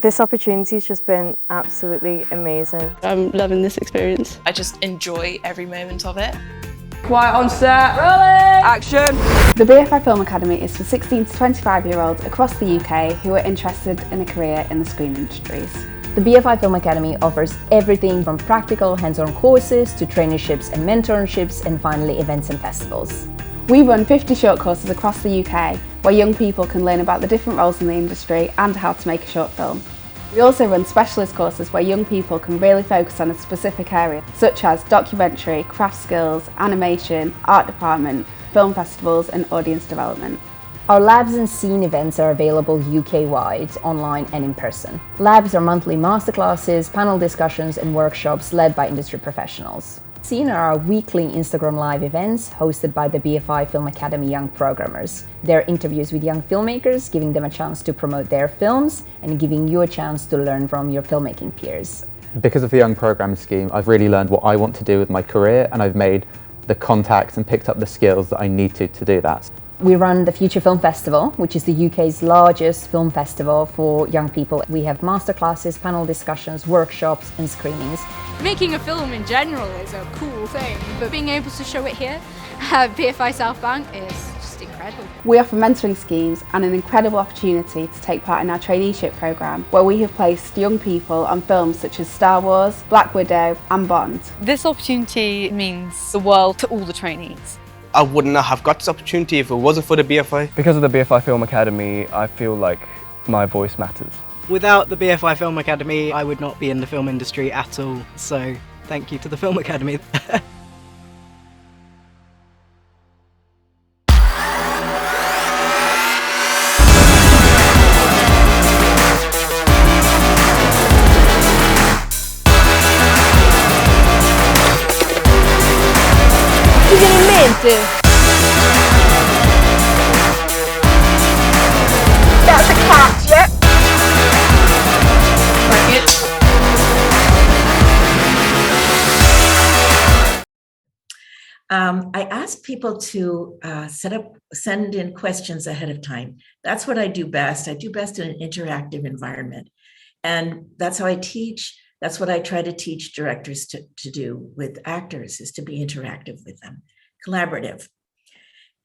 This opportunity has just been absolutely amazing. I'm loving this experience. I just enjoy every moment of it. Quiet on set, rolling! Action! The BFI Film Academy is for 16 to 25-year-olds across the UK who are interested in a career in the screen industries. The BFI Film Academy offers everything from practical hands-on courses to traineeships and mentorships, and finally events and festivals. We run 50 short courses across the UK where young people can learn about the different roles in the industry and how to make a short film. We also run specialist courses where young people can really focus on a specific area, such as documentary, craft skills, animation, art department, film festivals and audience development. Our labs and scene events are available UK-wide, online and in person. Labs are monthly masterclasses, panel discussions and workshops led by industry professionals. Scene are our weekly Instagram Live events hosted by the BFI Film Academy Young Programmers. They're interviews with young filmmakers, giving them a chance to promote their films and giving you a chance to learn from your filmmaking peers. Because of the Young Programmer scheme, I've really learned what I want to do with my career, and I've made the contacts and picked up the skills that I need to do that. We run the Future Film Festival, which is the UK's largest film festival for young people. We have masterclasses, panel discussions, workshops and screenings. Making a film in general is a cool thing, but being able to show it here at BFI South Bank is just incredible. We offer mentoring schemes and an incredible opportunity to take part in our traineeship programme, where we have placed young people on films such as Star Wars, Black Widow and Bond. This opportunity means the world to all the trainees. I wouldn't have got this opportunity if it wasn't for the BFI. Because of the BFI Film Academy, I feel like my voice matters. Without the BFI Film Academy, I would not be in the film industry at all. So thank you to the Film Academy. That's a cat, yeah? I ask people to send in questions ahead of time. That's what I do best. I do best in an interactive environment. And that's how I teach. That's what I try to teach directors to do with actors, is to be interactive with them, collaborative.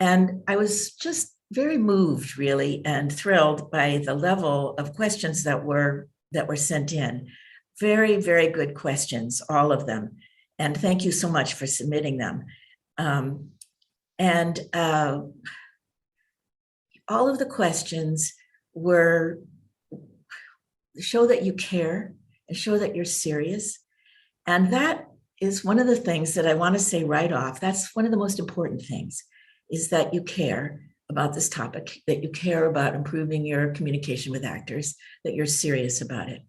And I was just very moved, really, and thrilled by the level of questions that were sent in. Very, very good questions, all of them. And thank you so much for submitting them. All of the questions were show that you care and show that you're serious. And that is one of the things that I want to say right off. That's one of the most important things, is that you care about this topic, that you care about improving your communication with actors, that you're serious about it.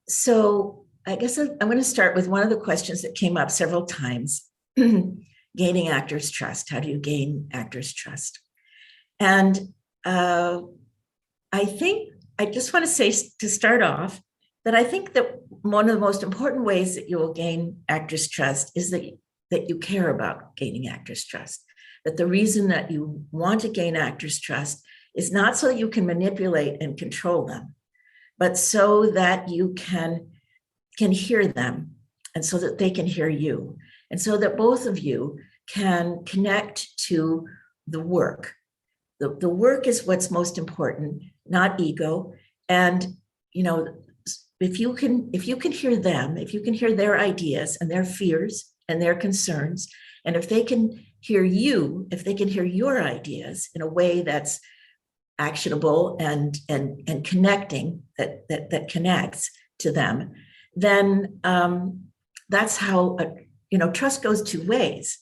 So I guess I'm going to start with one of the questions that came up several times. Gaining actors' trust. How do you gain actors' trust? And I think I just want to say, to start off, that I think that one of the most important ways that you will gain actors' trust is that you care about gaining actors' trust. That the reason that you want to gain actors' trust is not so that you can manipulate and control them, but so that you can hear them and so that they can hear you. And so that both of you can connect to the work. The work is what's most important, not ego. And, you know, if you can hear them, if you can hear their ideas and their fears and their concerns, and if they can hear you, if they can hear your ideas in a way that's actionable and connecting, that connects to them, then that's how trust goes two ways.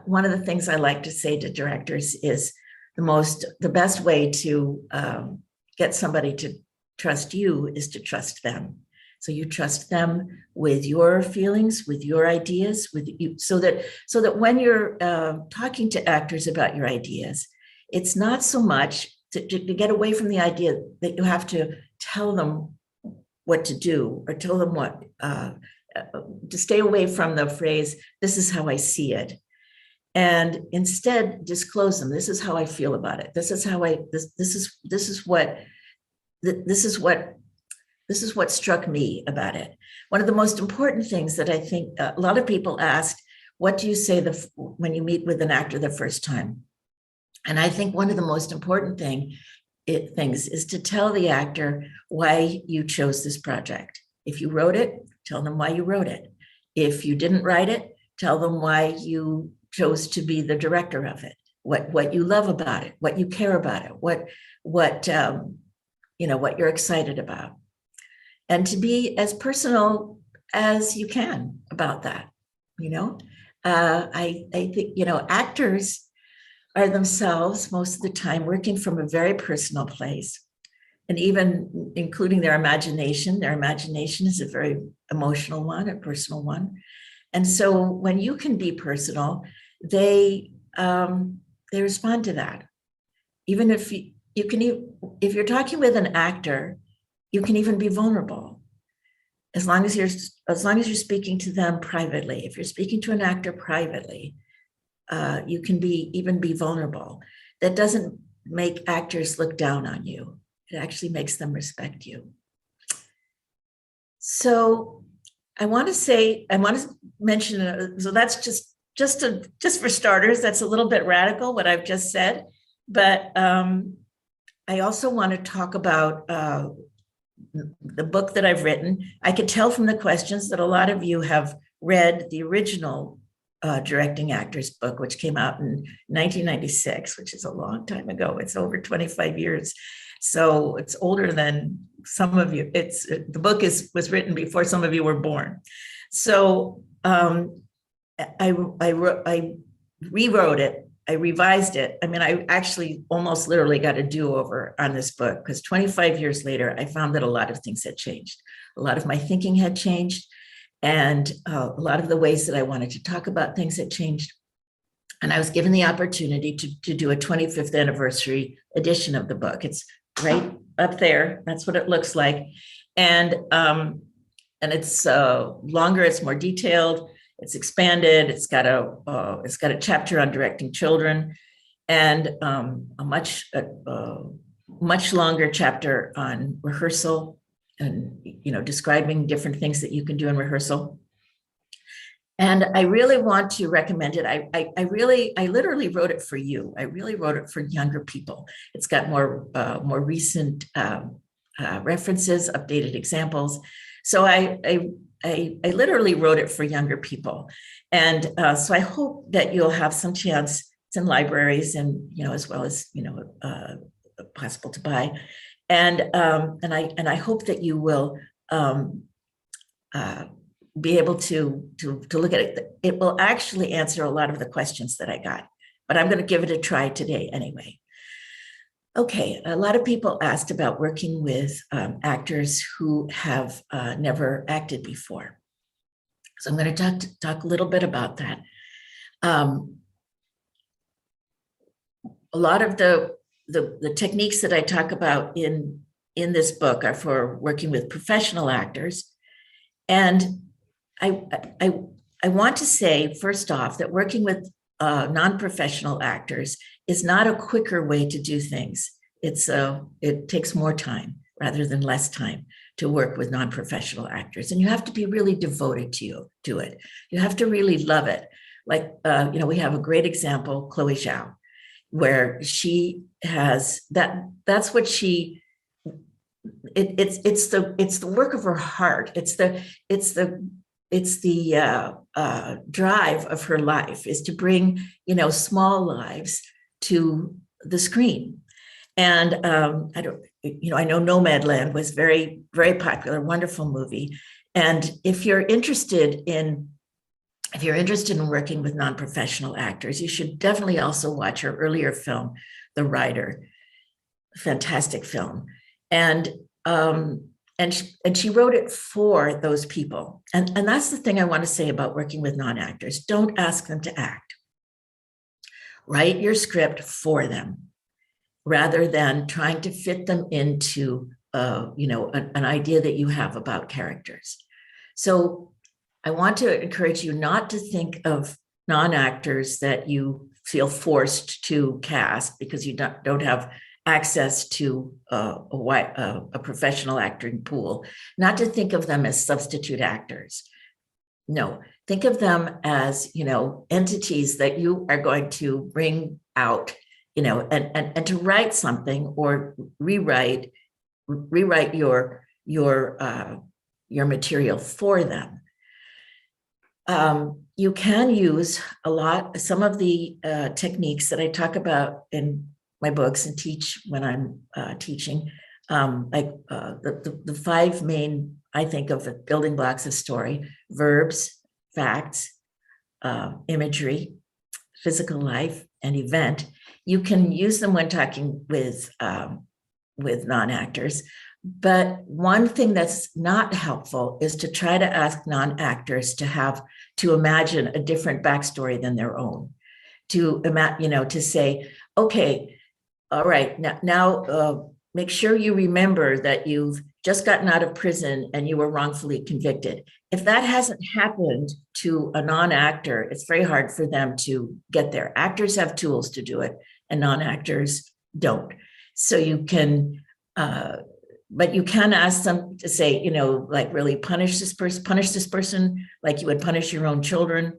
One of the things I like to say to directors is the best way to get somebody to trust you is to trust them. So you trust them with your feelings, with your ideas, with you, so that when you're talking to actors about your ideas, it's not so much to get away from the idea that you have to tell them what to do or tell them what. To stay away from the phrase, "This is how I see it," and instead disclose them. This is how I feel about it. This is how this is what this is what struck me about it. One of the most important things that I think a lot of people asked, what do you say when you meet with an actor the first time? And I think one of the most important things is to tell the actor why you chose this project. If you wrote it, tell them why you wrote it. If you didn't write it, tell them why you chose to be the director of it, what you love about it, what you care about it, what you're excited about. And to be as personal as you can about that, I think, actors are themselves most of the time working from a very personal place, and even including their imagination. Their imagination is a very emotional one, a personal one. And so when you can be personal, they respond to that. Even if if you're talking with an actor, you can even be vulnerable. As long as you're speaking to them privately. If you're speaking to an actor privately, you can even be vulnerable. That doesn't make actors look down on you. It actually makes them respect you. So I want to mention, so that's just for starters, that's a little bit radical what I've just said, but I also want to talk about the book that I've written. I could tell from the questions that a lot of you have read the original directing actors book, which came out in 1996, which is a long time ago. It's over 25 years. So it's older than some of you. The book was written before some of you were born. So I rewrote it. I revised it. I mean, I actually almost literally got a do-over on this book because 25 years later, I found that a lot of things had changed. A lot of my thinking had changed. And a lot of the ways that I wanted to talk about things had changed. And I was given the opportunity to do a 25th anniversary edition of the book. It's right up there. That's what it looks like. And it's longer, it's more detailed, it's expanded, it's got a chapter on directing children, and a much longer chapter on rehearsal, and describing different things that you can do in rehearsal. And I really want to recommend it. I literally wrote it for you. I really wrote it for younger people. It's got more recent references, updated examples. So I literally wrote it for younger people. And so I hope that you'll have some chance. It's in libraries and, as well as, possible to buy. And I hope that you will be able to look at it. It will actually answer a lot of the questions that I got, but I'm going to give it a try today anyway. Okay, a lot of people asked about working with actors who have never acted before. So I'm going to talk a little bit about that. A lot of the techniques that I talk about in this book are for working with professional actors. And I want to say, first off, that working with non-professional actors is not a quicker way to do things. It takes more time rather than less time to work with non-professional actors. And you have to be really devoted to it. You have to really love it. Like, we have a great example, Chloe Zhao, where she has that's what it's the work of her heart. It's the drive of her life is to bring, small lives to the screen. And I know Nomadland was very, very popular, wonderful movie. And if you're interested in working with non-professional actors, you should definitely also watch her earlier film, The Rider, fantastic film. And she wrote it for those people. And that's the thing I want to say about working with non-actors. Don't ask them to act. Write your script for them rather than trying to fit them into, an idea that you have about characters. So I want to encourage you not to think of non-actors that you feel forced to cast because you don't have access to a professional acting pool, not to think of them as substitute actors. No, think of them as, entities that you are going to bring out, and to write something or rewrite your material for them. You can use some of the techniques that I talk about in my books and teach when I'm teaching, like the five main, I think, of the building blocks of story: verbs, facts, imagery, physical life, and event. You can use them when talking with non-actors. But one thing that's not helpful is to try to ask non-actors to imagine a different backstory than their own. To say, okay, all right, now make sure you remember that you've just gotten out of prison and you were wrongfully convicted. If that hasn't happened to a non-actor, it's very hard for them to get there. Actors have tools to do it, and non-actors don't. So you can, but you can ask them to say, like, really punish this person like you would punish your own children.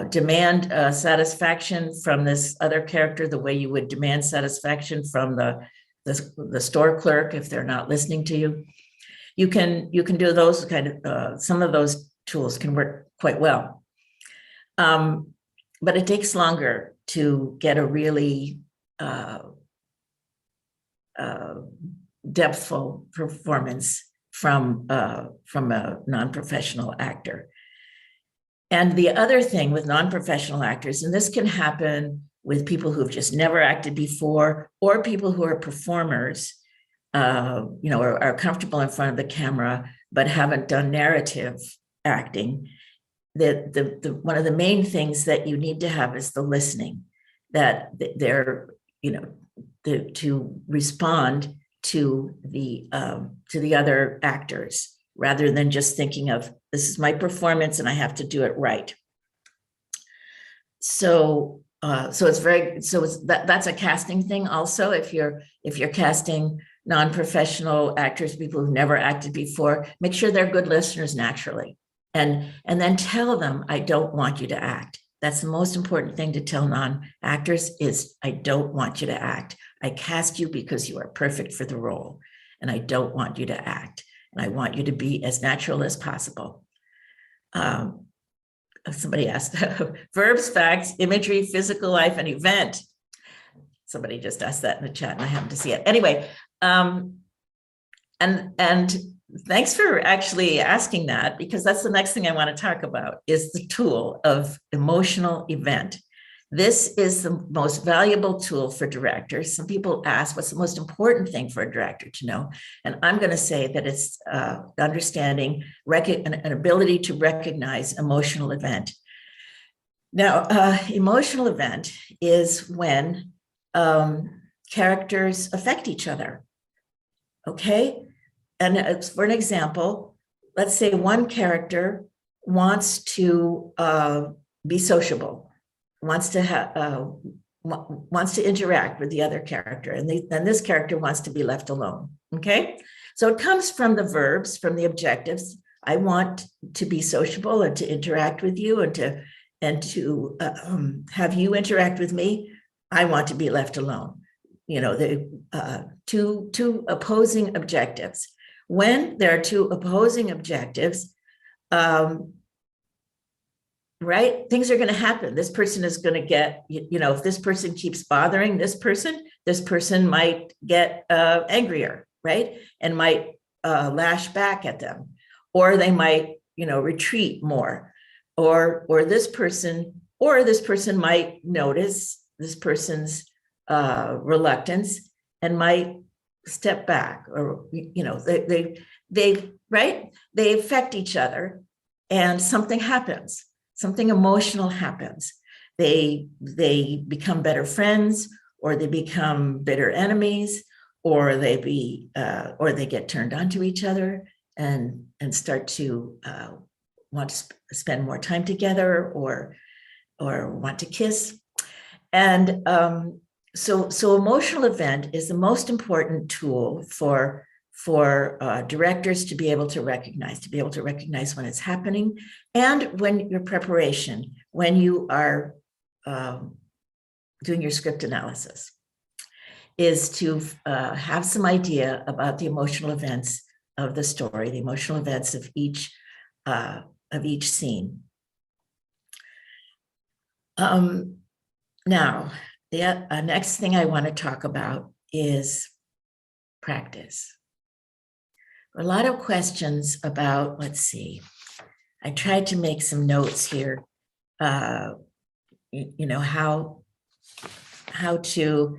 Demand satisfaction from this other character the way you would demand satisfaction from the store clerk if they're not listening to you. You can do those kind of, some of those tools can work quite well. But it takes longer to get a really depthful performance from a non-professional actor. And the other thing with non-professional actors, and this can happen with people who've just never acted before, or people who are performers, are comfortable in front of the camera, but haven't done narrative acting. One of the main things that you need to have is the listening, that they're, to respond to the other actors, rather than just thinking of, this is my performance and I have to do it right. So that's a casting thing also. If you're casting non-professional actors, people who've never acted before, make sure they're good listeners naturally. And then tell them, I don't want you to act. That's the most important thing to tell non-actors is, I don't want you to act. I cast you because you are perfect for the role, and I don't want you to act. And I want you to be as natural as possible. Somebody asked, verbs, facts, imagery, physical life, and event. Somebody just asked that in the chat and I happened to see it. Anyway, and thanks for actually asking that, because that's the next thing I want to talk about, is the tool of emotional event. This is the most valuable tool for directors. Some people ask, what's the most important thing for a director to know? And I'm going to say that it's understanding an ability to recognize emotional event. Now, emotional event is when characters affect each other. Okay? And for an example, let's say one character wants to be sociable, wants to interact with the other character, and this character wants to be left alone. Okay, so it comes from the verbs, from the objectives. I want to be sociable and to interact with you, and to have you interact with me. I want to be left alone. The two opposing objectives. When there are two opposing objectives, right, things are going to happen. This person is going to get, if this person keeps bothering this person might get angrier, right, and might lash back at them, or they might, retreat more, or this person might notice this person's reluctance and might step back, or they affect each other, and something happens. Something emotional happens. They become better friends, or they become bitter enemies, or they get turned on to each other and start to want to spend more time together, or want to kiss. And So emotional event is the most important tool for directors to be able to recognize when it's happening, and when your preparation, when you are doing your script analysis, is to have some idea about the emotional events of the story, the emotional events of each scene. Now, the next thing I want to talk about is practice. A lot of questions about, let's see, I tried to make some notes here, how to,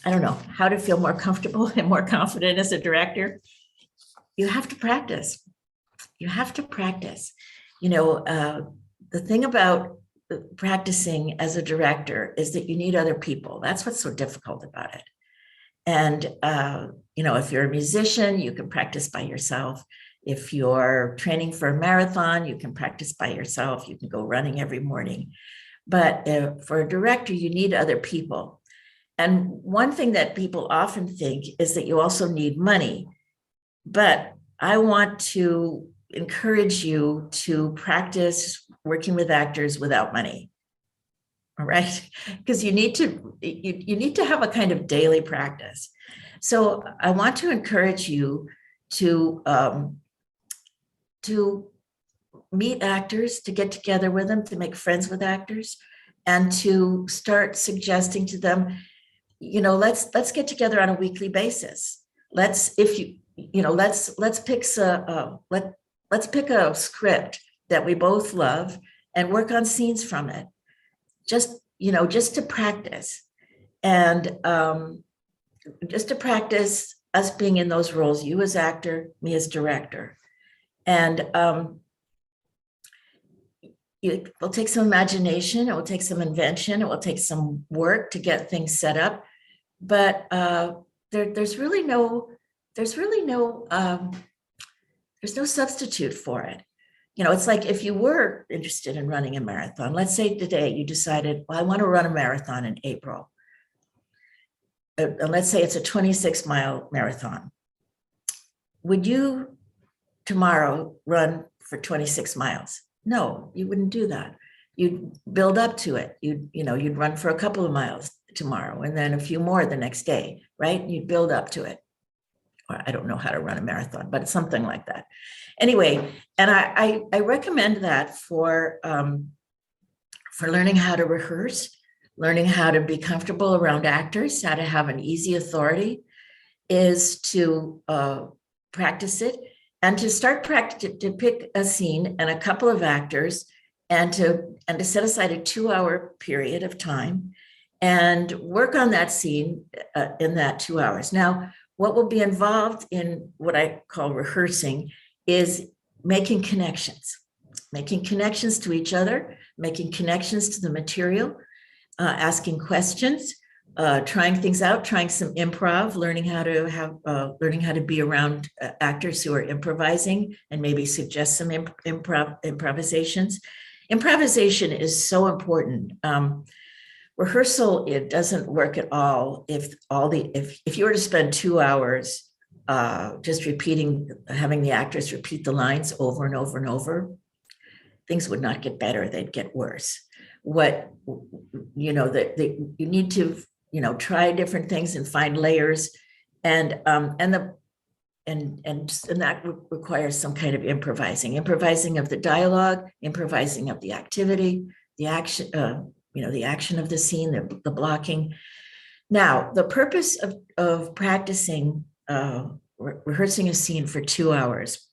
I don't know, how to feel more comfortable and more confident as a director. You have to practice. You have to practice. The thing about practicing as a director is that you need other people. That's what's so difficult about it. And, if you're a musician, you can practice by yourself. If you're training for a marathon, you can practice by yourself. You can go running every morning. But for a director, you need other people. And one thing that people often think is that you also need money. But I want to encourage you to practice working with actors without money. All right, because you need to have a kind of daily practice. So I want to encourage you to meet actors, to get together with them, to make friends with actors, and to start suggesting to them, let's get together on a weekly basis. Let's pick a script that we both love and work on scenes from it. Just to practice, and just to practice us being in those roles, you as actor, me as director. And it will take some imagination, it will take some invention, it will take some work to get things set up. But there's no substitute for it. It's like if you were interested in running a marathon, let's say today you decided, well, I want to run a marathon in April. And let's say it's a 26-mile marathon. Would you tomorrow run for 26 miles? No, you wouldn't do that. You'd build up to it. You'd run for a couple of miles tomorrow and then a few more the next day, right? You'd build up to it. Or I don't know how to run a marathon, but it's something like that. Anyway, and I recommend that for learning how to rehearse, learning how to be comfortable around actors, how to have an easy authority, is to practice it and to start to pick a scene and a couple of actors and to set aside a 2-hour period of time and work on that scene in that 2 hours. Now, what will be involved in what I call rehearsing is making connections to each other, making connections to the material, asking questions, trying things out, trying some improv, learning how to be around actors who are improvising and maybe suggest some improvisations. Improvisation is so important. Rehearsal, it doesn't work at all if you were to spend 2 hours just having the actors repeat the lines over and over and over, things would not get better, they'd get worse. You need to, try different things and find layers, and that requires some kind of improvising of the dialogue, improvising of the activity, the action, the action of the scene, the blocking. Now, the purpose of practicing, rehearsing a scene for 2 hours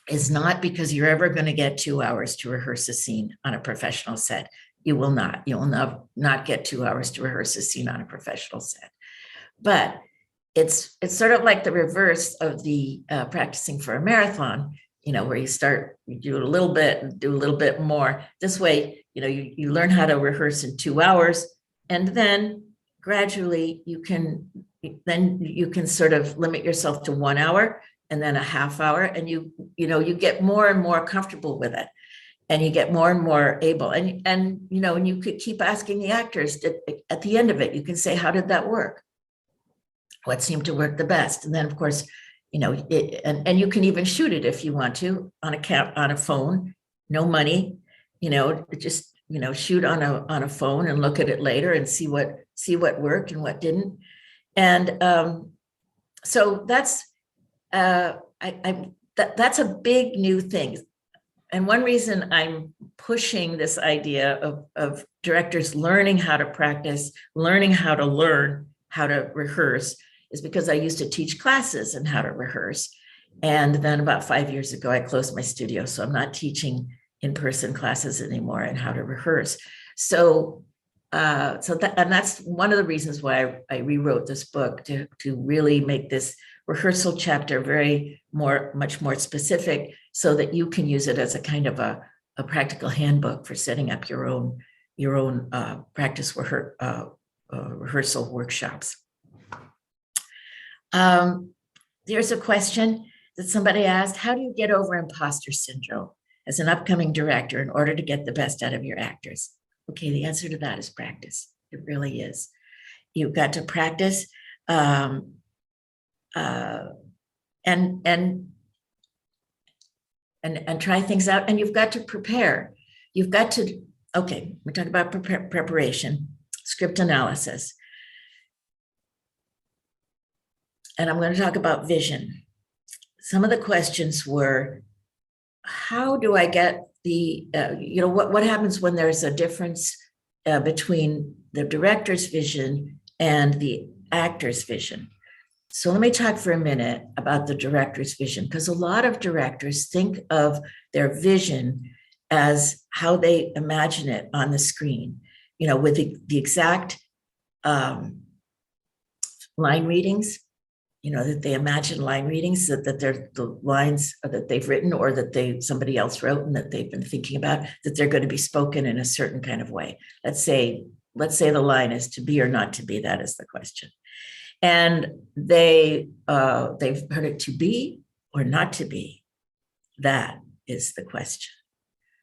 is not because you're ever going to get 2 hours to rehearse a scene on a professional set. You will not. You will not get 2 hours to rehearse a scene on a professional set. But it's sort of like the reverse of the practicing for a marathon, where you do a little bit and do a little bit more. This way, you learn how to rehearse in 2 hours, and then gradually you can sort of limit yourself to 1 hour and then a half hour, and you get more and more comfortable with it. and you get more and more able. And you know, and you could keep asking the actors at the end of it, you can say, how did that work? What seemed to work the best? And then, of course, you know, and you can even shoot it if you want to on a phone, no money, you know, just, you know, shoot on a phone and look at it later and see what worked and what didn't. And so that's that's a big new thing. And one reason I'm pushing this idea of directors learning how to practice, learning how to learn how to rehearse, is because I used to teach classes on how to rehearse. And then about 5 years ago, I closed my studio. So I'm not teaching in-person classes anymore and how to rehearse. So that's one of the reasons why I rewrote this book, to really make this rehearsal chapter much more specific, so that you can use it as a kind of a practical handbook for setting up your own practice rehearsal workshops. There's a question that somebody asked: how do you get over imposter syndrome as an upcoming director in order to get the best out of your actors? Okay, the answer to that is practice. It really is. You've got to practice and try things out, and you've got to prepare. You've got to, okay, we're talking about preparation, script analysis. And I'm going to talk about vision. Some of the questions were, how do I get the, what happens when there's a difference between the director's vision and the actor's vision? So let me talk for a minute about the director's vision, because a lot of directors think of their vision as how they imagine it on the screen, you know, with the exact line readings, you know, that they imagine line readings, that they're the lines that they've written or that somebody else wrote and that they've been thinking about, that they're going to be spoken in a certain kind of way. Let's say the line is to be or not to be. That is the question. And they've heard it to be or not to be. That is the question.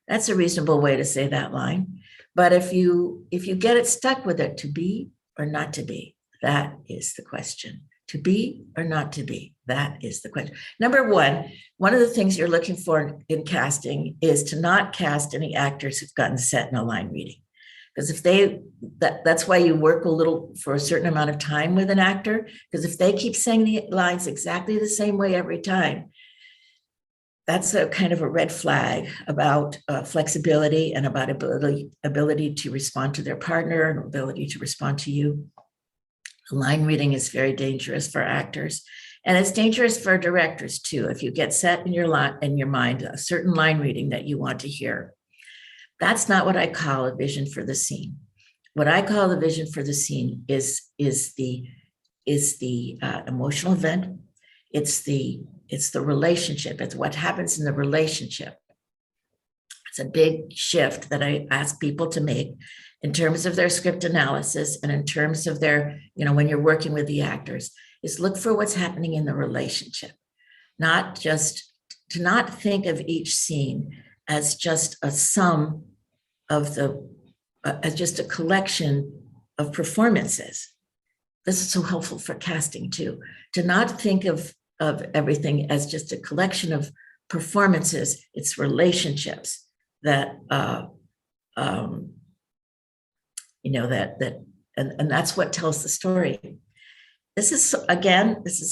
That's a reasonable way to say that line. But if you get it stuck with it, to be or not to be, that is the question. To be or not to be, that is the question. Number one of the things you're looking for in casting is to not cast any actors who've gotten set in a line reading. Because if that's why you work a little for a certain amount of time with an actor, because if they keep saying the lines exactly the same way every time, that's a kind of a red flag about flexibility and about ability to respond to their partner and ability to respond to you. Line reading is very dangerous for actors, and it's dangerous for directors too. If you get set in your mind a certain line reading that you want to hear, that's not what I call a vision for the scene. What I call the vision for the scene is the emotional event. It's the relationship. It's what happens in the relationship. It's a big shift that I ask people to make in terms of their script analysis and in terms of their, when you're working with the actors, is look for what's happening in the relationship, not think of each scene as just a sum of as just a collection of performances. This is so helpful for casting too, to not think of everything as just a collection of performances. It's relationships that, and that's what tells the story. This is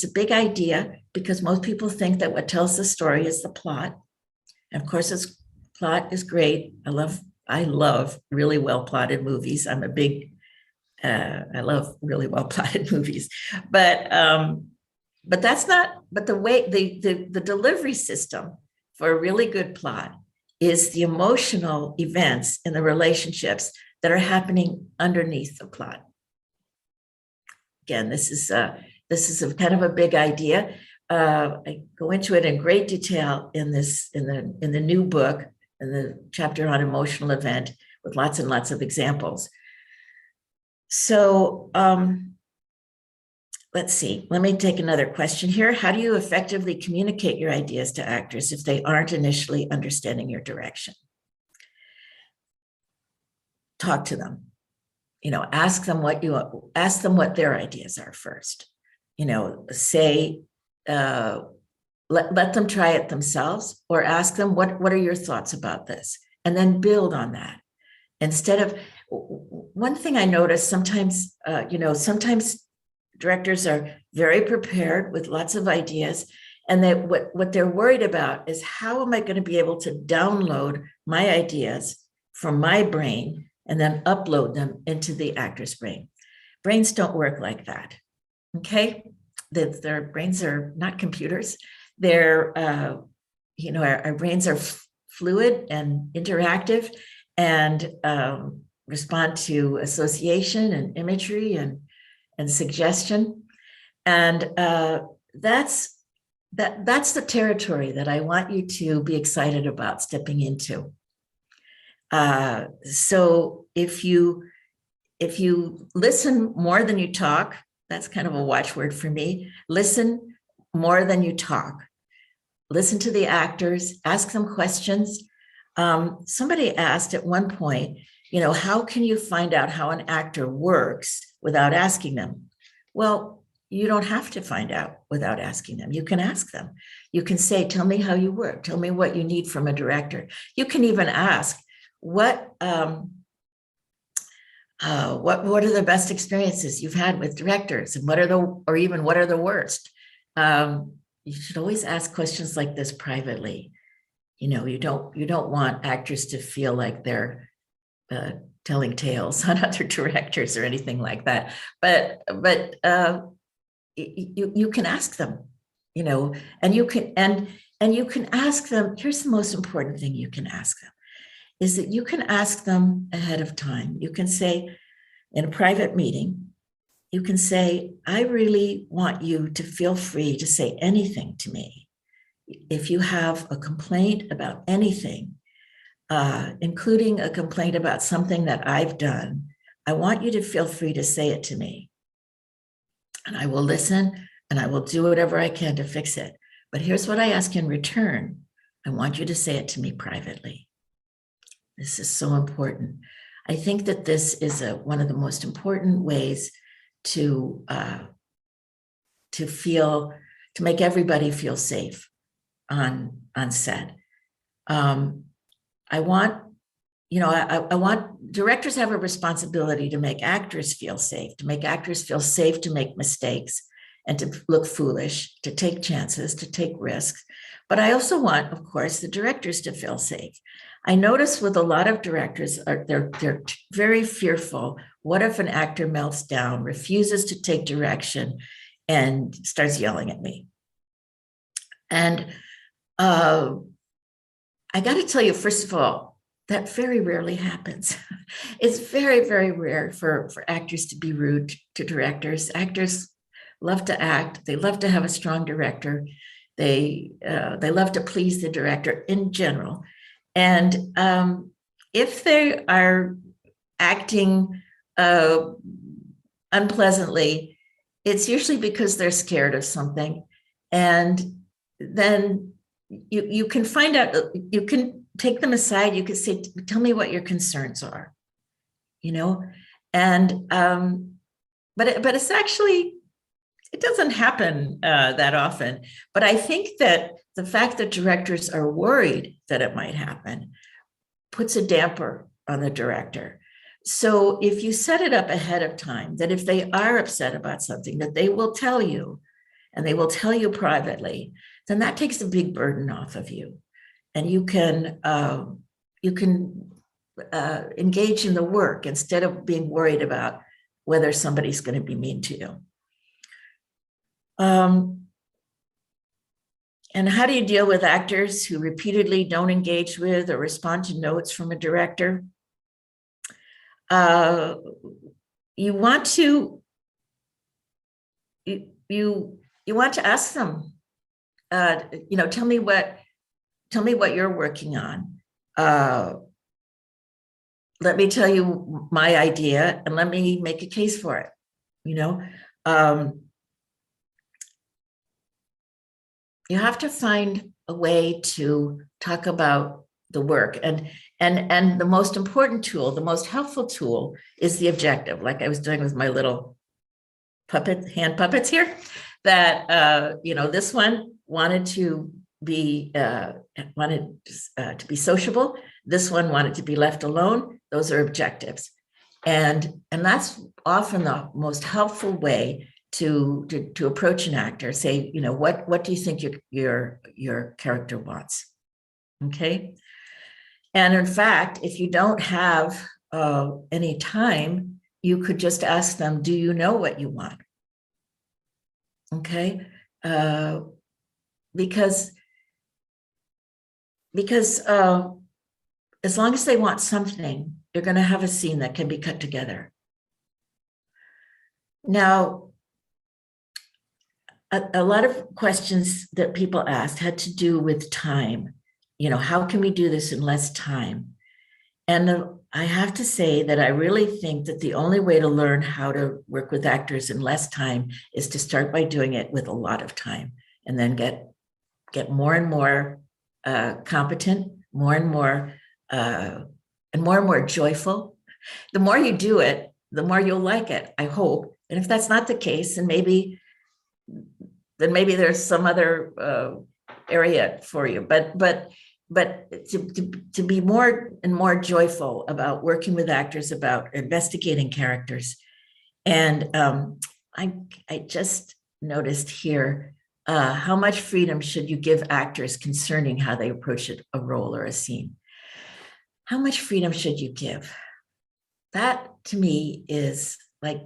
a big idea because most people think that what tells the story is the plot. And of course, plot is great. I love really well plotted movies. I love really well plotted movies, but that's not. But the way the delivery system for a really good plot is the emotional events in the relationships that are happening underneath the plot. Again, this is a kind of a big idea. I go into it in great detail in the new book, in the chapter on emotional event, with lots and lots of examples. So let's see. Let me take another question here. How do you effectively communicate your ideas to actors if they aren't initially understanding your direction? talk to them. Ask them what their ideas are first. Say, let them try it themselves, or ask them, what are your thoughts about this? And then build on that. Instead of, one thing I noticed sometimes, sometimes directors are very prepared with lots of ideas, and that what they're worried about is, how am I going to be able to download my ideas from my brain and then upload them into the actor's brain? Brains don't work like that. Okay, their brains are not computers. They're, our brains are fluid and interactive, and respond to association and imagery and suggestion. And that's the territory that I want you to be excited about stepping into. So if you listen more than you talk, that's kind of a watchword for me. Listen more than you talk. Listen to the actors, ask them questions. Somebody asked at one point, how can you find out how an actor works without asking them? Well, you don't have to find out without asking them. You can ask them. You can say, tell me how you work. Tell me what you need from a director. You can even ask, what are the best experiences you've had with directors, and what are the worst? You should always ask questions like this privately. You don't want actors to feel like they're telling tales on other directors or anything like that. But you can ask them, and you can ask them. Here's the most important thing you can ask them, is that you can ask them ahead of time. You can say, in a private meeting, you can say, I really want you to feel free to say anything to me. If you have a complaint about anything, including a complaint about something that I've done, I want you to feel free to say it to me. And I will listen, and I will do whatever I can to fix it. But here's what I ask in return. I want you to say it to me privately. This is so important. I think that this is one of the most important ways to make everybody feel safe on set. I want directors have a responsibility to make actors feel safe, to make mistakes, and to look foolish, to take chances, to take risks. But I also want, of course, the directors to feel safe. I notice with a lot of directors, they're very fearful. What if an actor melts down, refuses to take direction, and starts yelling at me? And I got to tell you, first of all, that very rarely happens. It's very, very rare for actors to be rude to directors. Actors love to act. They love to have a strong director. They love to please the director in general. And if they are acting unpleasantly, it's usually because they're scared of something. And then you can find out, you can take them aside, you can say, tell me what your concerns are, and but it's actually, it doesn't happen that often. But I think that the fact that directors are worried that it might happen puts a damper on the director. So if you set it up ahead of time, that if they are upset about something, that they will tell you, and they will tell you privately, then that takes a big burden off of you. And you can engage in the work instead of being worried about whether somebody's going to be mean to you. And how do you deal with actors who repeatedly don't engage with or respond to notes from a director? You want to ask them, tell me what you're working on. Let me tell you my idea, and let me make a case for it. You have to find a way to talk about the work. And the most important tool, the most helpful tool is the objective, like I was doing with my little hand puppets here, that, this one wanted to be sociable. This one wanted to be left alone. Those are objectives. And that's often the most helpful way to approach an actor. Say, what do you think your character wants? Okay. And in fact, if you don't have any time, you could just ask them, do you know what you want? Okay. Because as long as they want something, you're going to have a scene that can be cut together. Now, a lot of questions that people asked had to do with time. How can we do this in less time? And I have to say that I really think that the only way to learn how to work with actors in less time is to start by doing it with a lot of time, and then get more and more competent, more and more joyful. The more you do it, the more you'll like it, I hope. And if that's not the case, then maybe there's some other area for you. But to be more and more joyful about working with actors, about investigating characters. And I just noticed here, how much freedom should you give actors concerning how they approach a role or a scene? How much freedom should you give? That to me is like,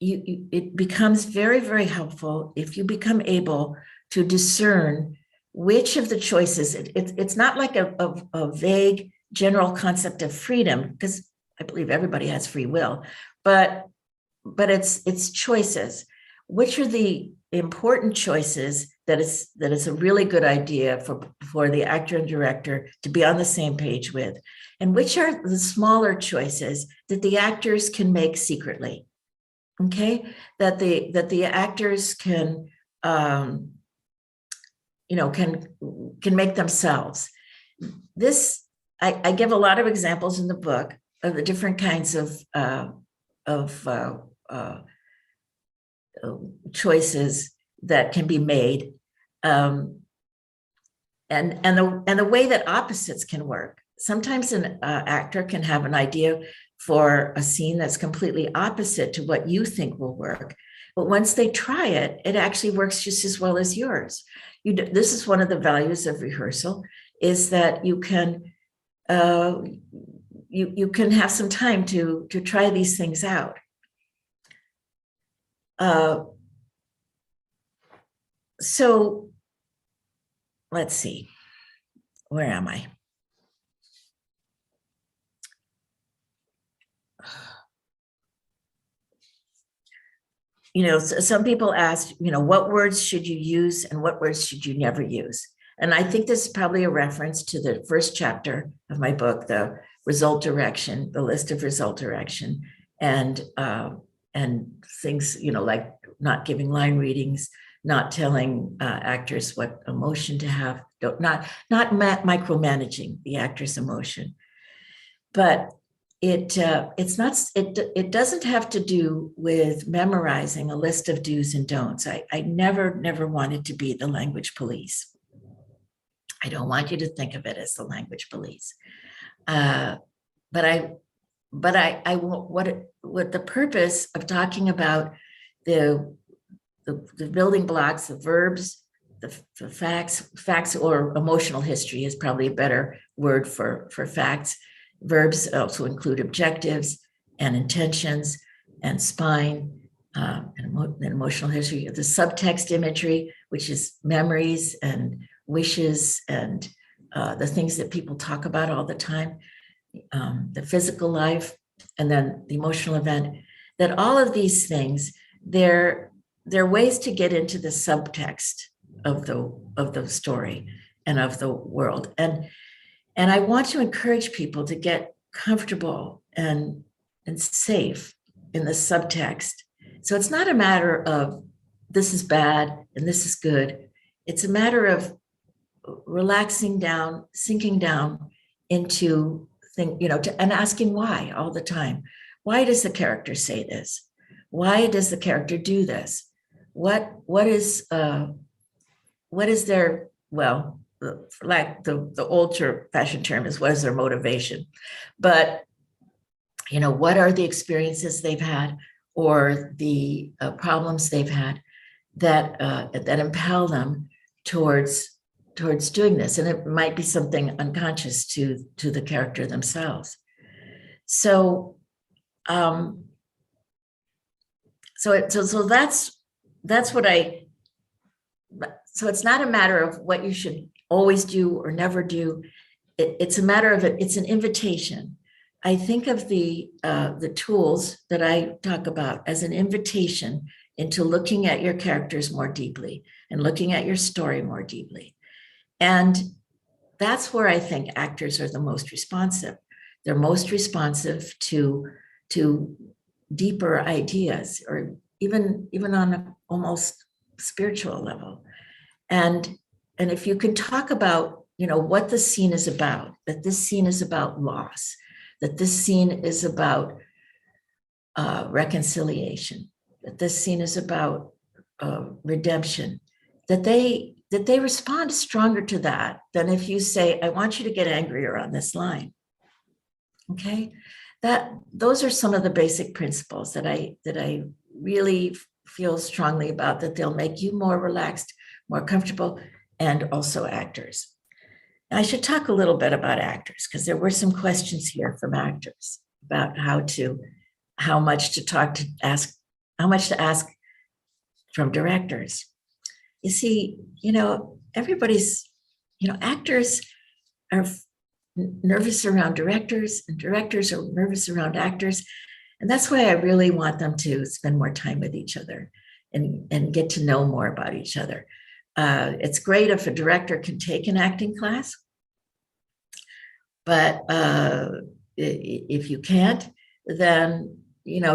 it becomes very, very helpful if you become able to discern which of the choices. It's not like a vague general concept of freedom, because I believe everybody has free will, but it's choices. Which are the important choices that is a really good idea for the actor and director to be on the same page with, and which are the smaller choices that the actors can make secretly. Okay, that the actors can can make themselves. This I give a lot of examples in the book of the different kinds of choices that can be made, and the way that opposites can work. Sometimes an actor can have an idea for a scene that's completely opposite to what you think will work, but once they try it, it actually works just as well as yours. This is one of the values of rehearsal, is that you can have some time to try these things out. So let's see, where am I? Some people ask, what words should you use and what words should you never use? And I think this is probably a reference to the first chapter of my book, the result direction, the list of result direction, and things, like not giving line readings, not telling actors what emotion to have, not micromanaging the actor's emotion. But it doesn't have to do with memorizing a list of do's and don'ts. I never wanted to be the language police. I don't want you to think of it as the language police. But what the purpose of talking about the building blocks, the verbs, the facts or emotional history is probably a better word for facts. Verbs also include objectives and intentions and spine and emotional history. The subtext imagery, which is memories and wishes and the things that people talk about all the time, the physical life, and then the emotional event. That all of these things, they're ways to get into the subtext of the story and of the world. And I want to encourage people to get comfortable and safe in the subtext. So it's not a matter of this is bad and this is good. It's a matter of relaxing down, sinking down into and asking why all the time. Why does the character say this? Why does the character do this? What is their, well, for like the old-fashioned term is, what is their motivation? But what are the experiences they've had or the problems they've had that impel them towards doing this? And it might be something unconscious to the character themselves. So that's what so it's not a matter of what you should always do or never do. It's a matter of it's an invitation. I think of the tools that I talk about as an invitation into looking at your characters more deeply and looking at your story more deeply. And that's where I think actors are the most responsive. They're most responsive to deeper ideas, or even on an almost spiritual level. And if you can talk about, what the scene is about, that this scene is about loss, that this scene is about reconciliation, that this scene is about redemption, that they respond stronger to that than if you say, I want you to get angrier on this line. Okay, those are some of the basic principles that I really feel strongly about, that they'll make you more relaxed, more comfortable, and also actors. I should talk a little bit about actors, because there were some questions here from actors about how much to ask from directors. You see, everybody's, actors are nervous around directors, and directors are nervous around actors. And that's why I really want them to spend more time with each other and get to know more about each other. It's great if a director can take an acting class, but if you can't, then,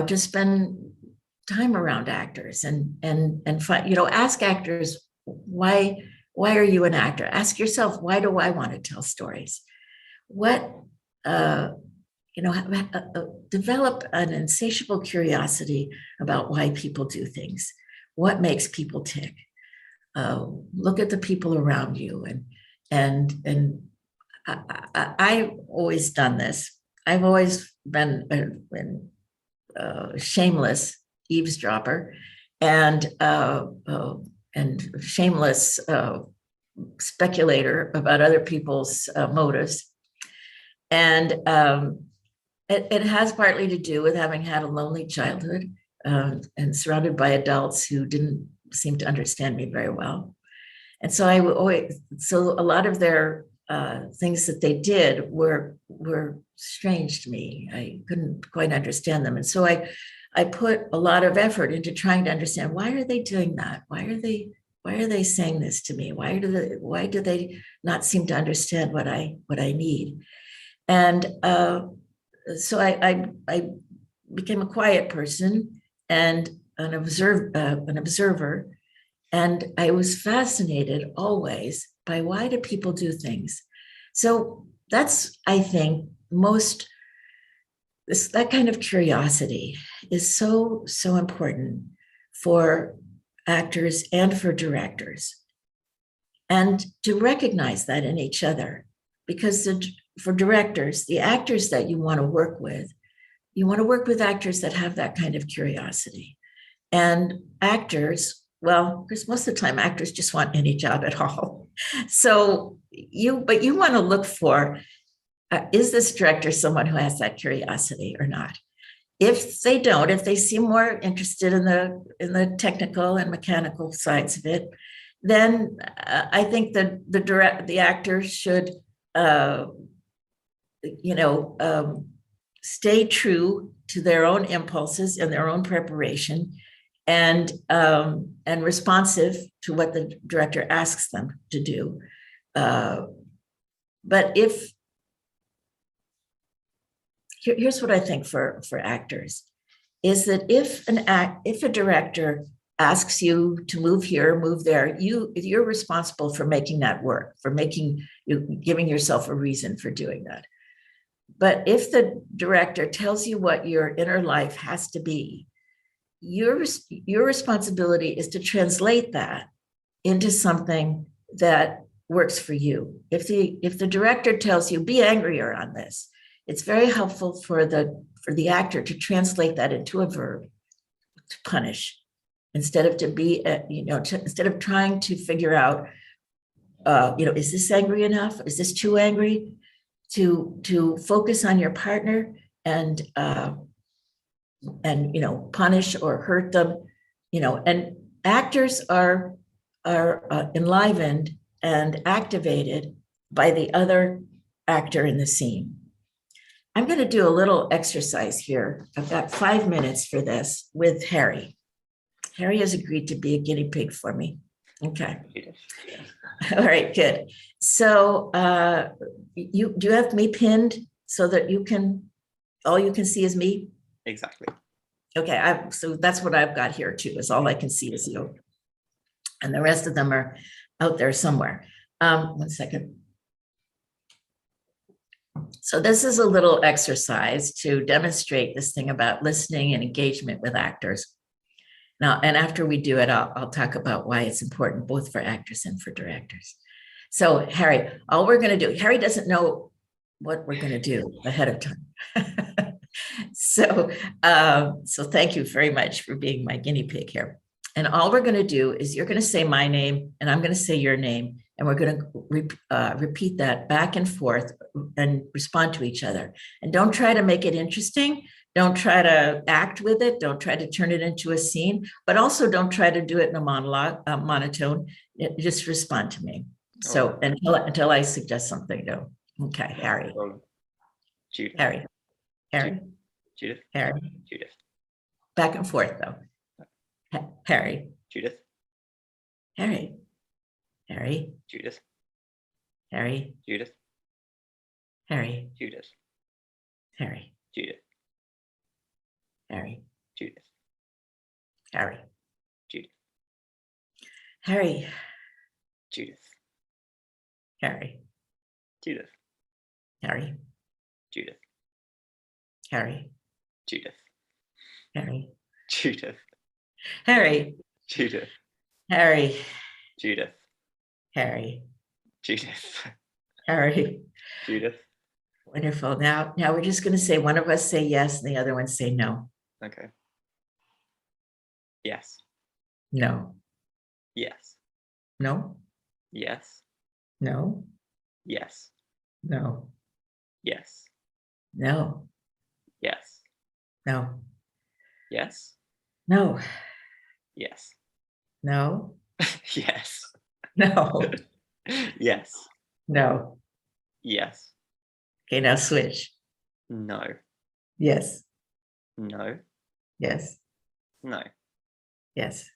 just spend time around actors and find, ask actors, why are you an actor? Ask yourself, why do I want to tell stories? Develop an insatiable curiosity about why people do things. What makes people tick? Look at the people around you, and I've always done this. I've always been a shameless eavesdropper and shameless speculator about other people's motives. And it has partly to do with having had a lonely childhood and surrounded by adults who didn't seem to understand me very well. And so a lot of their things that they did were strange to me. I couldn't quite understand them. And so I put a lot of effort into trying to understand, why are they doing that? Why are they saying this to me? Why do they not seem to understand what I need? And so I became a quiet person and an observer, and I was fascinated always by, why do people do things? So that's, I think, that kind of curiosity is so important for actors and for directors, and to recognize that in each other, because for directors, the actors that you want to work with actors that have that kind of curiosity. And actors, well, because most of the time actors just want any job at all. So you want to look for, is this director someone who has that curiosity or not? If they don't, if they seem more interested in the technical and mechanical sides of it, then I think that the actor should stay true to their own impulses and their own preparation, and responsive to what the director asks them to do. But here's what I think for actors, is that if a director asks you to move here, move there, you're responsible for making that work, for giving yourself a reason for doing that. But if the director tells you what your inner life has to be, your responsibility is to translate that into something that works for you. If the director tells you, be angrier on this, it's very helpful for the actor to translate that into a verb, to punish, instead of instead of trying to figure out, is this angry enough? Is this too angry? To focus on your partner and punish or hurt them, and actors are enlivened and activated by the other actor in the scene. I'm going to do a little exercise here. I've got 5 minutes for this with Harry. Harry has agreed to be a guinea pig for me. Okay. All right, good. So do you have me pinned so that all you can see is me? Exactly. Okay, so that's what I've got here too, is all I can see is you. And the rest of them are out there somewhere. 1 second. So this is a little exercise to demonstrate this thing about listening and engagement with actors. Now, and after we do it, I'll talk about why it's important both for actors and for directors. So Harry, all we're going to do, Harry doesn't know what we're going to do ahead of time. So thank you very much for being my guinea pig here. And all we're going to do is you're going to say my name and I'm going to say your name. And we're going to repeat that back and forth and respond to each other. And don't try to make it interesting. Don't try to act with it. Don't try to turn it into a scene, but also don't try to do it in a monotone. Just respond to me. So until I suggest something new. Okay, Harry. Judith. Harry. Harry. Judith. Harry. Judith. Back and forth though. Harry. Judith. Harry. Harry. Judith. Harry. Judith. Harry. Judith. Harry. Judith. Harry. Judith. Harry. Judith. Harry. Judith. Harry. Judith. Harry. Judith. Harry. Judith. Harry. Judith. Harry. Judith. Harry. Judith. Harry. Judith. Harry. Judith. Wonderful. Now we're just going to say one of us say yes and the other one say no. Okay. Yes. No. Yes. No. Yes. No. Yes. No. Yes. No. Yes. No. Yes. No. Yes. No. Yes. No. Yes. No. Yes. Okay, now switch. No. Yes. No. Yes. No. Yes.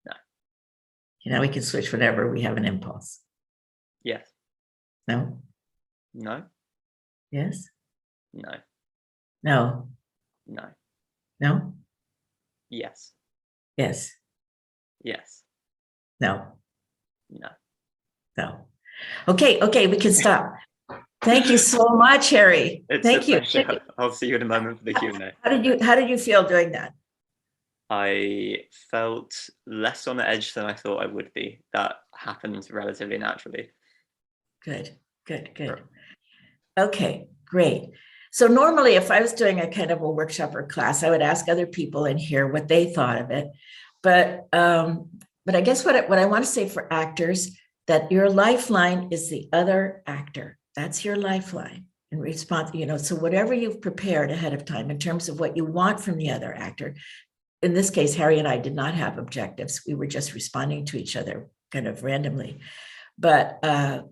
No. Okay, now we can switch whenever we have an impulse. Yes. No. No. Yes. No. No. No. No. Yes. Yes. Yes. No. No. No. Okay, we can stop. Thank you so much, Harry. Thank you. I'll see you in a moment for the Q&A. How did you feel doing that? I felt less on the edge than I thought I would be. That happened relatively naturally. Good. Okay, great. So normally if I was doing a kind of a workshop or class, I would ask other people in here what they thought of it. But I guess what I want to say for actors, that your lifeline is the other actor. That's your lifeline in response, so whatever you've prepared ahead of time in terms of what you want from the other actor. In this case, Harry and I did not have objectives. We were just responding to each other kind of randomly. But that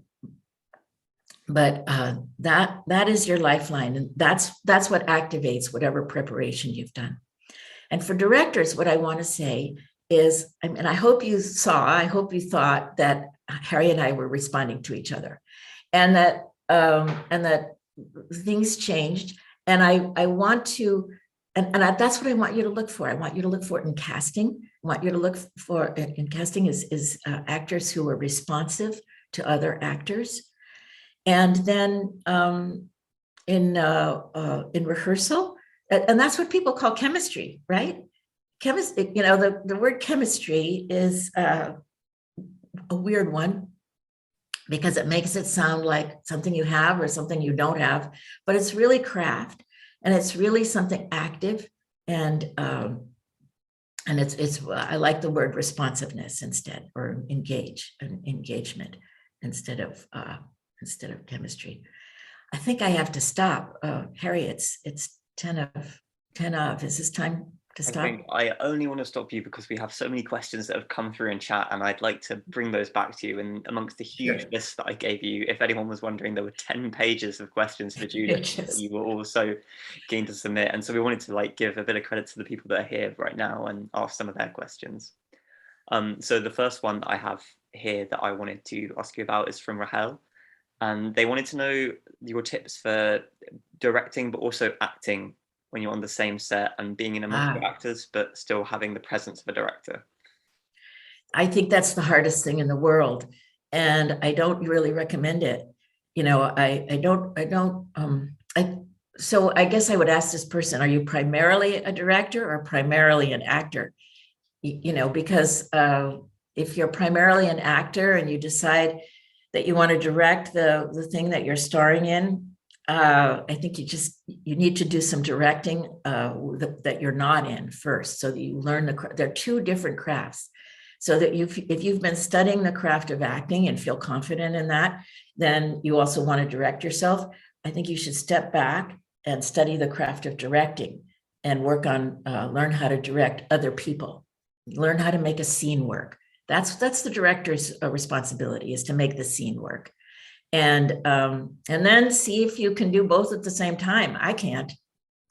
is your lifeline. And that's what activates whatever preparation you've done. And for directors, what I want to say is, and I hope you thought that Harry and I were responding to each other, and that things changed. And I want to that's what I want you to look for. I want you to look for it in casting. I want you to look for in casting is actors who are responsive to other actors. And then in rehearsal, and that's what people call chemistry, right? Chemistry, the word chemistry is a weird one because it makes it sound like something you have or something you don't have, but it's really craft, and it's really something active, and it's I like the word responsiveness instead, or engagement instead of chemistry. I think I have to stop. Harry, it's 10 of. Is this time to stop? I think I only want to stop you because we have so many questions that have come through in chat, and I'd like to bring those back to you. And amongst the huge list that I gave you, if anyone was wondering, there were 10 pages of questions for Judith that you were also keen to submit. And so we wanted to give a bit of credit to the people that are here right now and ask some of their questions. So the first one I have here that I wanted to ask you about is from Rahel. And they wanted to know your tips for directing, but also acting when you're on the same set and being in amongst your actors, but still having the presence of a director. I think that's the hardest thing in the world, and I don't really recommend it. So I guess I would ask this person: are you primarily a director or primarily an actor? Because if you're primarily an actor and you decide that you want to direct the thing that you're starring in, I think you need to do some directing that you're not in first, so that you learn they're two different crafts. So that if you've been studying the craft of acting and feel confident in that, then you also want to direct yourself. I think you should step back and study the craft of directing and work on learn how to direct other people, learn how to make a scene work. That's the director's responsibility, is to make the scene work. And then see if you can do both at the same time. I can't,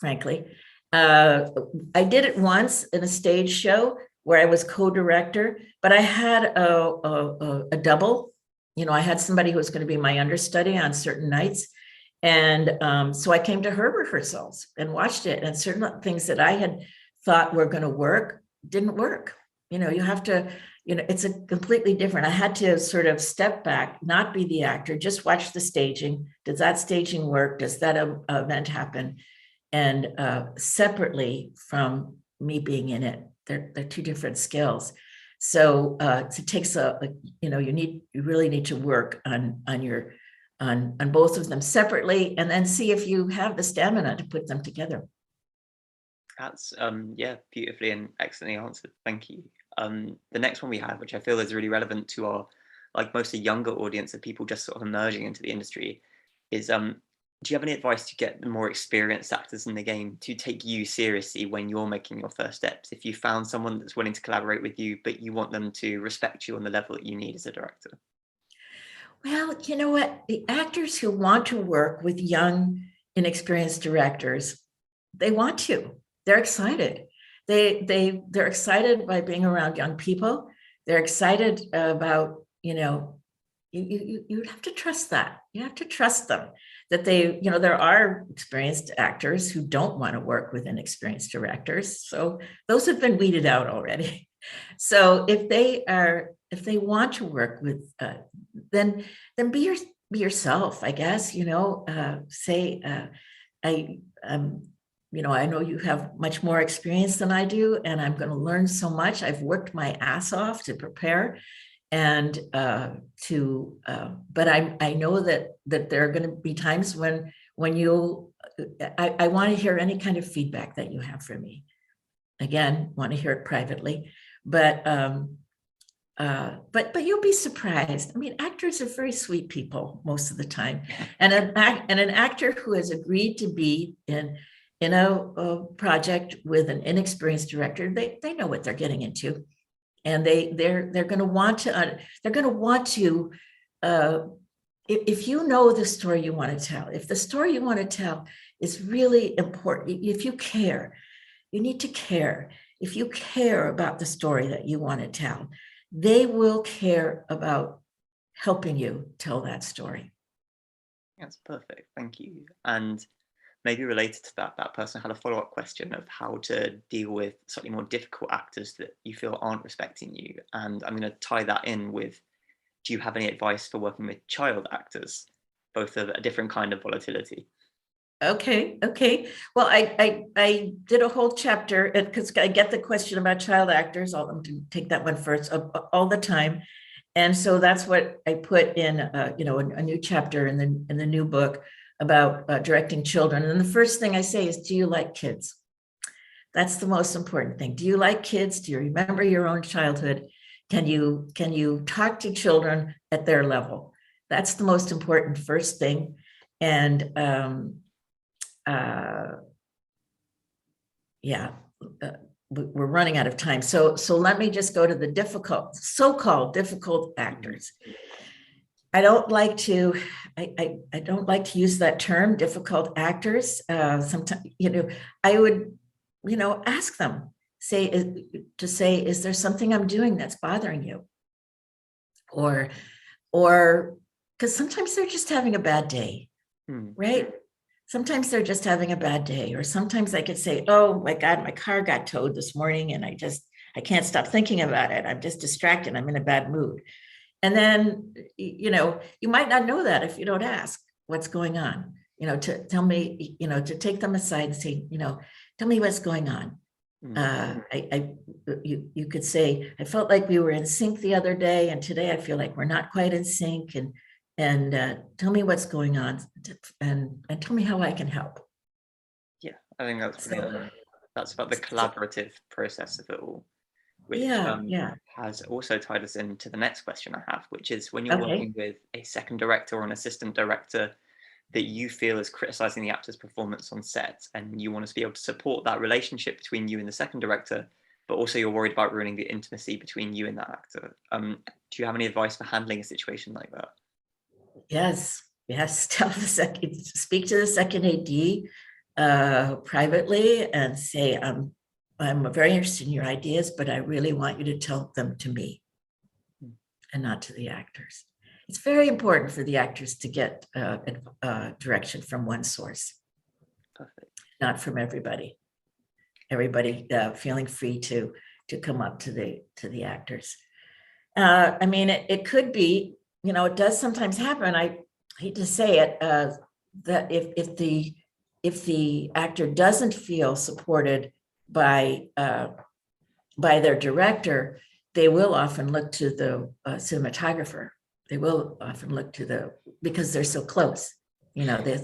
frankly. I did it once in a stage show where I was co-director, but I had a double. I had somebody who was going to be my understudy on certain nights. And so I came to her rehearsals and watched it. And certain things that I had thought were going to work didn't work. You have to, it's a completely different. I had to sort of step back, not be the actor, just watch the staging. Does that staging work? Does that event happen? And separately from me being in it, they're two different skills. So it takes you really need to work on both of them separately, and then see if you have the stamina to put them together. That's beautifully and excellently answered. Thank you. The next one we have, which I feel is really relevant to our mostly younger audience of people just sort of emerging into the industry, is do you have any advice to get the more experienced actors in the game to take you seriously when you're making your first steps? If you found someone that's willing to collaborate with you, but you want them to respect you on the level that you need as a director? Well, you know what? The actors who want to work with young, inexperienced directors, they want to. They're excited. They're excited by being around young people. They're excited about, you have to trust that. You have to trust them that there are experienced actors who don't want to work with inexperienced directors. So those have been weeded out already. So if they want to work with, then be yourself, I guess. I know you have much more experience than I do, and I'm going to learn so much. I've worked my ass off to prepare, and but I know that there are going to be times when I want to hear any kind of feedback that you have for me. Again, want to hear it privately, but you'll be surprised. I mean, actors are very sweet people most of the time, and an actor who has agreed to be in a project with an inexperienced director, they know what they're getting into, and they're going to want to if you know the story you want to tell, if the story you want to tell is really important, if you care, you need to care. If you care about the story that you want to tell, they will care about helping you tell that story. That's perfect. Thank you. And maybe related to that, that person had a follow-up question of how to deal with slightly more difficult actors that you feel aren't respecting you. And I'm going to tie that in with, do you have any advice for working with child actors, both of a different kind of volatility? Okay. Well, I did a whole chapter because I get the question about child actors. I'll take that one first all the time. And so that's what I put in, a new chapter in the new book about directing children. And the first thing I say is, do you like kids? That's the most important thing. Do you like kids? Do you remember your own childhood? Can you talk to children at their level? That's the most important first thing. And we're running out of time. So let me just go to the so-called difficult actors. I don't like to use that term, difficult actors. Sometimes, I would, ask them, is there something I'm doing that's bothering you? Or because sometimes they're just having a bad day, right? Sometimes they're just having a bad day, or sometimes I could say, oh my God, my car got towed this morning and I can't stop thinking about it. I'm just distracted. I'm in a bad mood. And then, you might not know that if you don't ask what's going on, to tell me, to take them aside and say, tell me what's going on. You could say, I felt like we were in sync the other day, and today I feel like we're not quite in sync, and tell me what's going on, and tell me how I can help. Yeah, I think that's about the collaborative process of it all, which has also tied us into the next question I have, which is when you're working with a second director or an assistant director that you feel is criticizing the actor's performance on set, and you want to be able to support that relationship between you and the second director, but also you're worried about ruining the intimacy between you and that actor. Do you have any advice for handling a situation like that? Yes. Speak to the second AD privately and say, I'm very interested in your ideas, but I really want you to tell them to me and not to the actors. It's very important for the actors to get direction from one source. Perfect. Not from everybody. Everybody feeling free to come up to the actors. It could be, it does sometimes happen. I hate to say it, that if the actor doesn't feel supported by their director, they will often look to the cinematographer. They will often look to because they're so close. The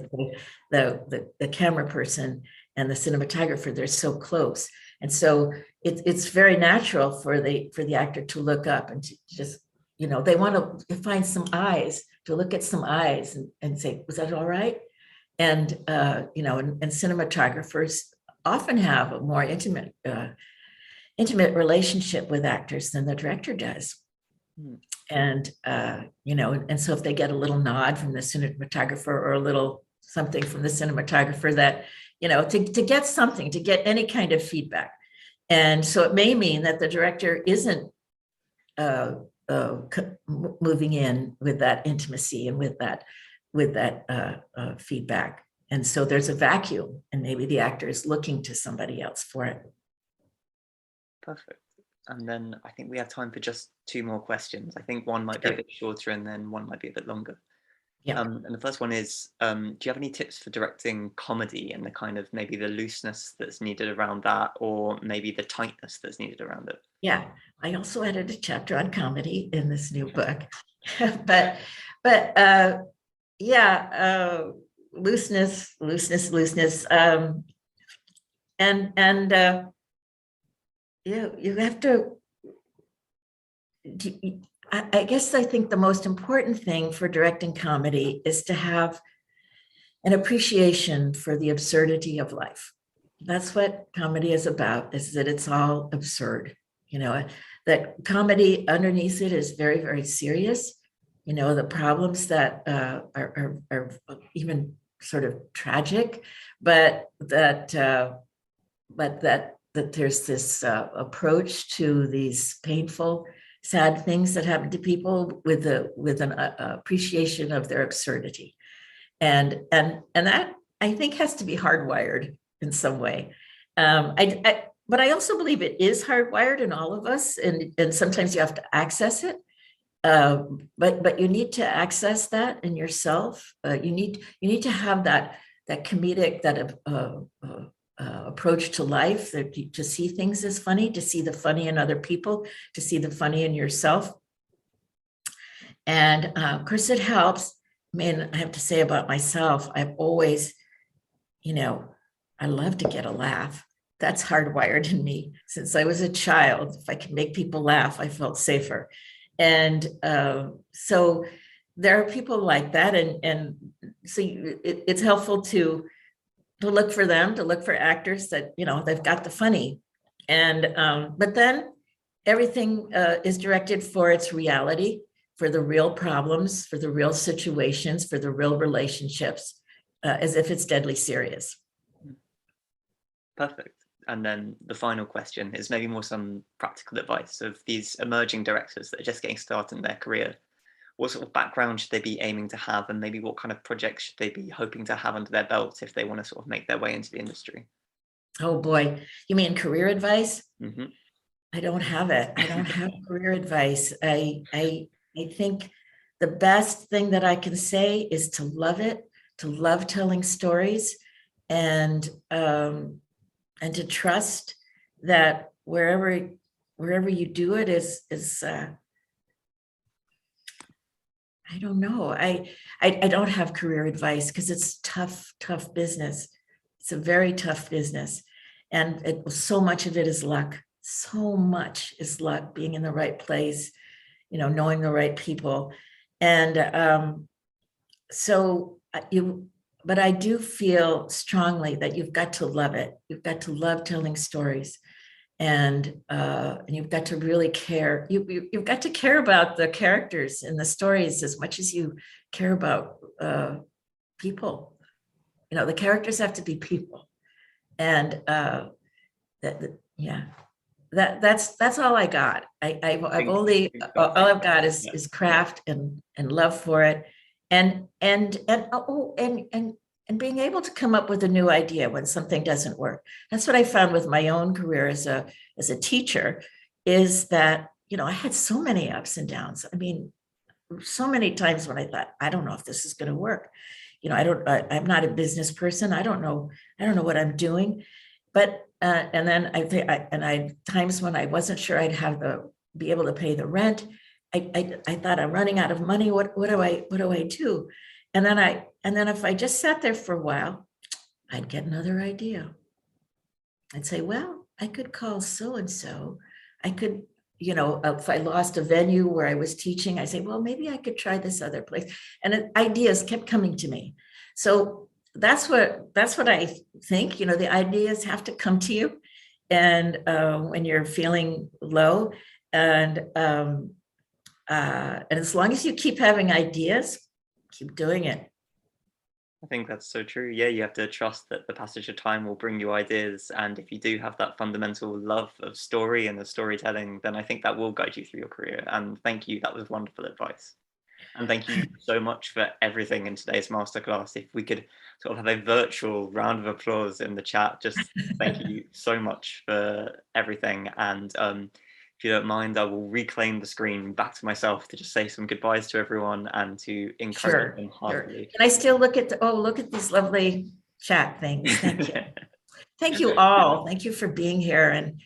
camera person and the cinematographer, they're so close, and so it's very natural for the actor to look up and to just, they want to find some eyes, to look at some eyes and say, was that all right? And and cinematographers often have a more intimate relationship with actors than the director does. And and so if they get a little nod from the cinematographer or a little something from the cinematographer, that to get something, to get any kind of feedback, and so it may mean that the director isn't moving in with that intimacy and with that feedback, and so there's a vacuum, and maybe the actor is looking to somebody else for it. Perfect. And then I think we have time for just two more questions. I think one might be a bit shorter and then one might be a bit longer. Yeah. And the first one is, do you have any tips for directing comedy and the kind of maybe the looseness that's needed around that, or maybe the tightness that's needed around it? Yeah, I also added a chapter on comedy in this new book, but looseness, and you have to, I guess I think the most important thing for directing comedy is to have an appreciation for the absurdity of life. That's what comedy is about, is that it's all absurd. That comedy underneath it is very, very serious. The problems that are even sort of tragic, but that there's this approach to these painful, sad things that happen to people with an appreciation of their absurdity, and that I think has to be hardwired in some way. But I also believe it is hardwired in all of us, and sometimes you have to access it. But you need to access that in yourself. You need to have that comedic, that approach to life, to see things as funny, to see the funny in other people, to see the funny in yourself. And of course, it helps. I mean, I have to say about myself, I've always, I love to get a laugh. That's hardwired in me since I was a child. If I could make people laugh, I felt safer. And so there are people like that. And so it's helpful to look for them, to look for actors that, they've got the funny. And, but then everything is directed for its reality, for the real problems, for the real situations, for the real relationships, as if it's deadly serious. Perfect. And then the final question is maybe more some practical advice of these emerging directors that are just getting started in their career. What sort of background should they be aiming to have, and maybe what kind of projects should they be hoping to have under their belt if they want to sort of make their way into the industry? Oh boy, you mean career advice? Mm-hmm. I don't have it. I don't have career advice. I think the best thing that I can say is to love it, to love telling stories, and to trust that wherever you do it is I don't know. I don't have career advice because it's tough business. It's a very tough business, and so much of it is luck. So much is luck, being in the right place, knowing the right people, and But I do feel strongly that you've got to love it. You've got to love telling stories, and you've got to really care. You've got to care about the characters in the stories as much as you care about people. The characters have to be people, and that's all I got. All I've got is craft and love for it. And being able to come up with a new idea when something doesn't work. That's what I found with my own career as a teacher, is that, I had so many ups and downs. I mean, so many times when I thought, I don't know if this is going to work. I'm not a business person. I don't know what I'm doing. But, and then I times when I wasn't sure I'd be able to pay the rent. I thought, I'm running out of money. What do I do? And then if I just sat there for a while, I'd get another idea. I'd say, well, I could call so-and-so. I could, if I lost a venue where I was teaching, I say, well, maybe I could try this other place. And ideas kept coming to me. So that's what I think, the ideas have to come to you. And when you're feeling low, and as long as you keep having ideas, keep doing it. I think that's so true. Yeah, you have to trust that the passage of time will bring you ideas. And if you do have that fundamental love of story and of storytelling, then I think that will guide you through your career. And thank you. That was wonderful advice. And thank you so much for everything in today's masterclass. If we could sort of have a virtual round of applause in the chat, just thank you so much for everything. And if you don't mind, I will reclaim the screen back to myself to just say some goodbyes to everyone and to encourage them heartily. Can I still look at look at these lovely chat things? Thank you. Thank you all. Thank you for being here. And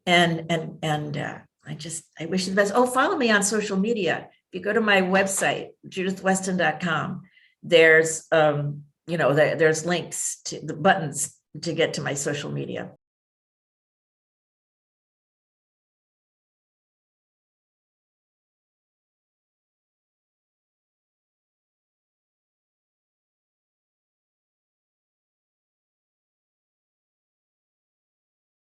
I wish you the best. Oh, follow me on social media. If you go to my website, judithweston.com, there's there's links to the buttons to get to my social media.